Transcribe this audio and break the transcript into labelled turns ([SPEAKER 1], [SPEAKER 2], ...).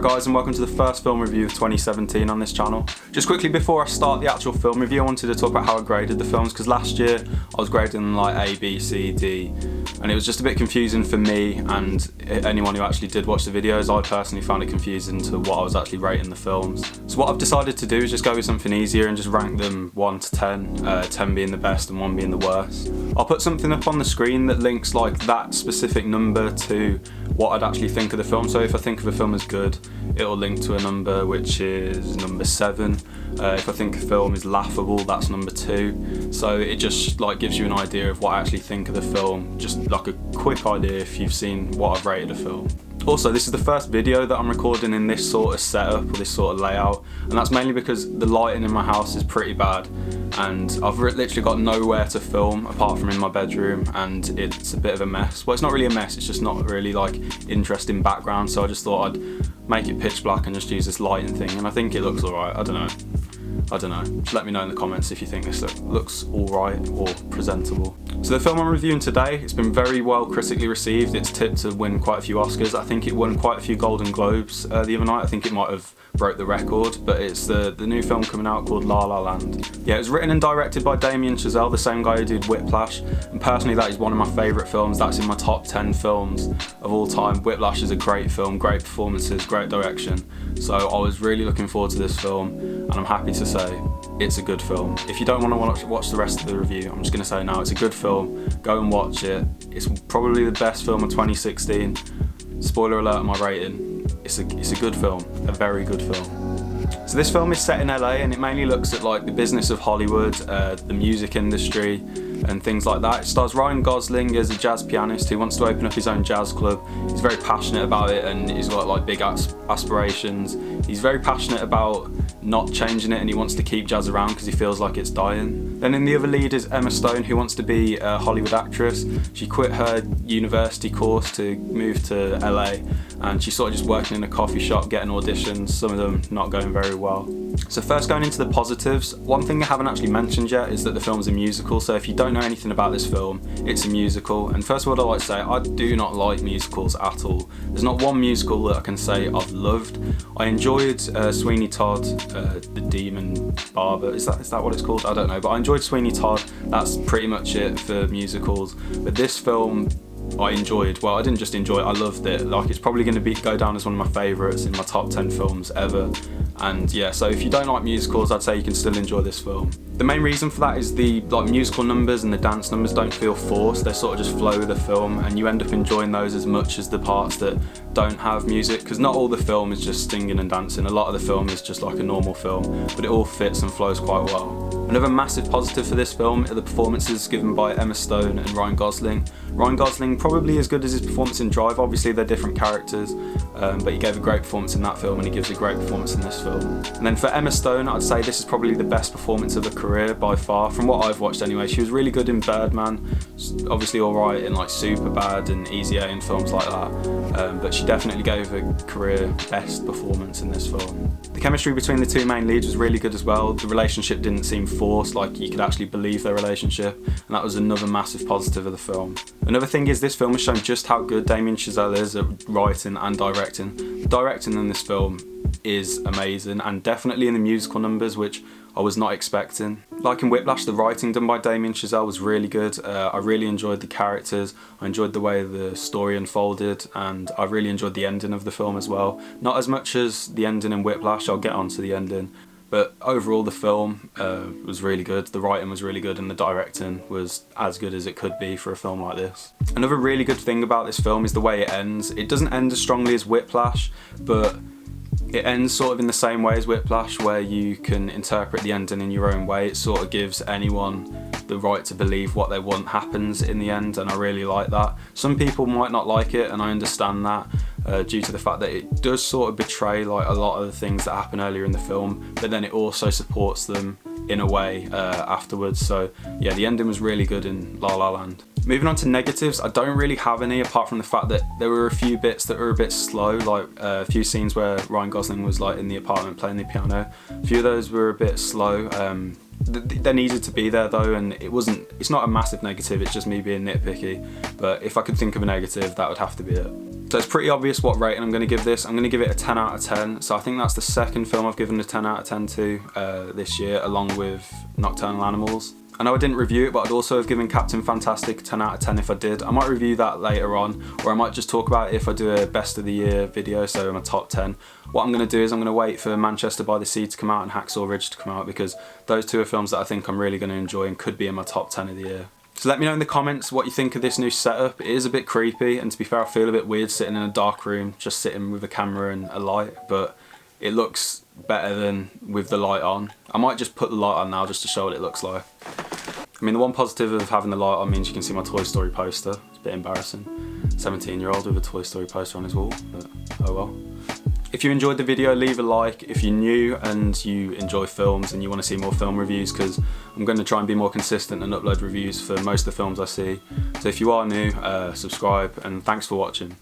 [SPEAKER 1] guys, and welcome to the first film review of 2017 on this channel. Just quickly before I start the actual film review, I wanted to talk about how I graded the films, because last year I was grading them like A, B, C, D, and it was just a bit confusing for me and anyone who actually did watch the videos. I personally found it confusing to what I was actually rating the films. So what I've decided to do is just go with something easier and just rank them 1 to 10, 10 being the best and 1 being the worst. I'll put something up on the screen that links like that specific number to what I'd actually think of the film. So if I think of a film as good, it'll link to a number which is number 7. If I think a film is laughable, that's number 2. So it just like gives you an idea of what I actually think of the film, just like a quick idea if you've seen what I've rated a film. Also, this is the first video that I'm recording in this sort of setup or this sort of layout, and that's mainly because the lighting in my house is pretty bad and I've literally got nowhere to film apart from in my bedroom, and it's a bit of a mess. Well, it's not really a mess, it's just not really like interesting background, so I just thought I'd make it pitch black and just use this lighting thing, and I think it looks alright. I don't know. Just let me know in the comments if you think this looks alright or presentable. So the film I'm reviewing today, it's been very well critically received. It's tipped to win quite a few Oscars. I think it won quite a few Golden Globes the other night. I think it might have broke the record, but it's the new film coming out called La La Land. Yeah, it was written and directed by Damien Chazelle, the same guy who did Whiplash, and personally that is one of my favourite films. That's in my top 10 films of all time. Whiplash is a great film, great performances, great direction. So I was really looking forward to this film, and I'm happy to say it's a good film. If you don't want to watch the rest of the review, I'm just going to say now, it's a good film. Go and watch it. It's probably the best film of 2016. Spoiler alert on my rating. It's a good film, a very good film. So this film is set in LA, and it mainly looks at like the business of Hollywood, the music industry and things like that. It stars Ryan Gosling as a jazz pianist who wants to open up his own jazz club. He's very passionate about it and he's got like big aspirations. He's very passionate about not changing it, and he wants to keep jazz around because he feels like it's dying. Then in the other lead is Emma Stone, who wants to be a Hollywood actress. She quit her university course to move to LA, and she's sort of just working in a coffee shop getting auditions, some of them not going very well. So first, going into the positives, one thing I haven't actually mentioned yet is that the film's a musical. So if you don't know anything about this film, it's a musical. And first of all, I'd like to say I do not like musicals at all. There's not one musical that I can say I've loved. I enjoyed Sweeney Todd, the Demon Barber. Is that what it's called? I don't know, but I enjoyed Sweeney Todd. That's pretty much it for musicals. But this film, I enjoyed. Well, I didn't just enjoy it, I loved it. Like, it's probably going to go down as one of my favourites in my top 10 films ever. And yeah, so if you don't like musicals, I'd say you can still enjoy this film. The main reason for that is the musical numbers and the dance numbers don't feel forced. They sort of just flow with the film, and you end up enjoying those as much as the parts that don't have music, because not all the film is just singing and dancing. A lot of the film is just like a normal film, but it all fits and flows quite well. Another massive positive for this film are the performances given by Emma Stone and Ryan Gosling. Ryan Gosling probably as good as his performance in Drive. Obviously they're different characters, but he gave a great performance in that film, and he gives a great performance in this film. And then for Emma Stone, I'd say this is probably the best performance of her career by far, from what I've watched anyway. She was really good in Birdman, obviously alright in like Superbad and Easy A and films like that, but she definitely gave a career best performance in this film. The chemistry between the two main leads was really good as well. The relationship didn't seem forced, like you could actually believe their relationship, and that was another massive positive of the film. Another thing is this film has shown just how good Damien Chazelle is at writing and directing. The directing in this film is amazing, and definitely in the musical numbers, which I was not expecting. Like in Whiplash, the writing done by Damien Chazelle was really good. I really enjoyed the characters, I enjoyed the way the story unfolded, and I really enjoyed the ending of the film as well. Not as much as the ending in Whiplash, I'll get on to the ending, but overall the film was really good. The writing was really good, and the directing was as good as it could be for a film like this. Another really good thing about this film is the way it ends. It doesn't end as strongly as Whiplash, but it ends sort of in the same way as Whiplash, where you can interpret the ending in your own way. It sort of gives anyone the right to believe what they want happens in the end, and I really like that. Some people might not like it, and I understand that, due to the fact that it does sort of betray like a lot of the things that happen earlier in the film, but then it also supports them in a way afterwards. So yeah, the ending was really good in La La Land. Moving on to negatives, I don't really have any, apart from the fact that there were a few bits that were a bit slow, like a few scenes where Ryan Gosling was like in the apartment playing the piano. A few of those were a bit slow. They needed to be there though, and it's not a massive negative, it's just me being nitpicky, but if I could think of a negative, that would have to be it. So it's pretty obvious what rating I'm going to give this. I'm going to give it a 10 out of 10. So I think that's the second film I've given a 10 out of 10 to this year, along with Nocturnal Animals. I know I didn't review it, but I'd also have given Captain Fantastic a 10 out of 10 if I did. I might review that later on, or I might just talk about it if I do a best of the year video, so my top 10. What I'm going to do is I'm going to wait for Manchester by the Sea to come out and Hacksaw Ridge to come out, because those two are films that I think I'm really going to enjoy and could be in my top 10 of the year. So let me know in the comments what you think of this new setup. It is a bit creepy, and to be fair, I feel a bit weird sitting in a dark room, just sitting with a camera and a light, but it looks better than with the light on. I might just put the light on now just to show what it looks like. I mean, the one positive of having the light on means you can see my Toy Story poster. It's a bit embarrassing. 17-year-old with a Toy Story poster on his wall, but oh well. If you enjoyed the video, leave a like. If you're new and you enjoy films and you want to see more film reviews, because I'm going to try and be more consistent and upload reviews for most of the films I see. So if you are new, subscribe, and thanks for watching.